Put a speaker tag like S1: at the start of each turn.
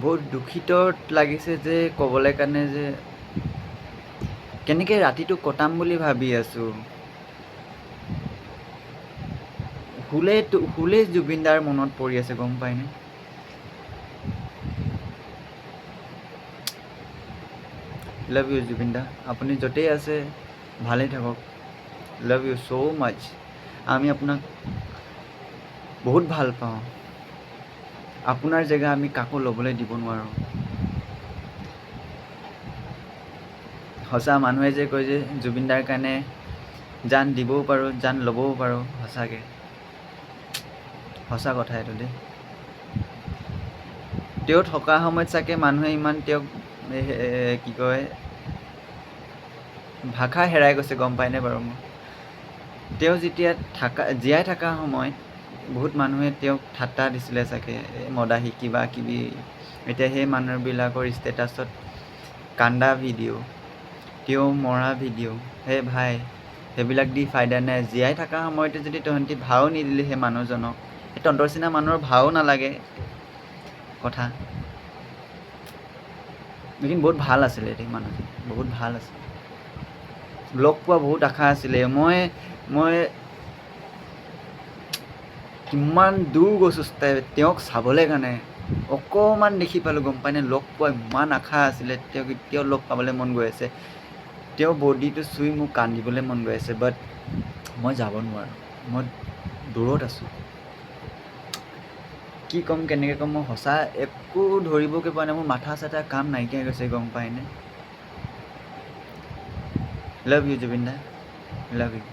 S1: বহুত দুখিত লাগিছে যে ক'বলৈ কাৰণে যে কেনেকৈ ৰাতিটো কটাম বুলি ভাবি আছোঁ। শুলেই জুবিনদাৰ মনত পৰি আছে, গম পায়নে? লাভ ইউ জুবিনদা, আপুনি য'তেই আছে ভালেই থাকক। লাভ ইউ ছ' মাছ। আমি আপোনাক বহুত ভাল পাওঁ। আপোনাৰ জেগা আমি কাকো ল'বলৈ দিব নোৱাৰোঁ। সঁচা, মানুহে যে কয় যে জুবিনদাৰ কাৰণে জান দিবও পাৰোঁ, জান ল'বও পাৰোঁ, সঁচাকৈ সঁচা কথা এইটো দেই। তেওঁ থকা সময়ত চাগে মানুহে ইমান তেওঁক কি কয় ভাষা হেৰাই গৈছে, গম পায়নে বাৰু? তেওঁ যেতিয়া জীয়াই থকা সময়ত বহুত মানুহে তেওঁক ঠাট্টা দিছিলে চাগে, মদাহী কিবা কিবি। এতিয়া সেই মানুহবিলাকৰ ষ্টেটাছত কান্দা ভিডিঅ', তেওঁ মৰা ভিডিঅ', হে ভাই সেইবিলাক দি ফাইদা নাই। জীয়াই থকা সময়তে যদি তহঁতি ভাও নিদিলি সেই মানুহজনক, সেই তহঁতৰ নিচিনা মানুহৰ ভাও নালাগে কথা। লেকিন বহুত ভাল আছিলে দেই, মানুহজন বহুত ভাল আছিল। লগ পোৱা বহুত আশা আছিলে। মই কিমান দূৰ গৈছোঁ তেওঁক চাবলৈ কাৰণে, অকণমান দেখি পালোঁ, গম পায়নে? লগ পোৱা ইমান আশা আছিলে, তেওঁক এতিয়াও লগ পাবলৈ মন গৈ আছে। তেওঁৰ বডিটো চুই মোক কান্দিবলৈ মন গৈ আছে, বাট মই যাব নোৱাৰোঁ, মই দূৰত আছোঁ। কি ক'ম, কেনেকৈ ক'ম, মই সঁচা একো ধৰিবগৈ পৰা নাই। মোৰ মাথা চাথা কাম নাইকিয়া হৈ গৈছে, গম পায়নে? Love you Zubeen da, love U.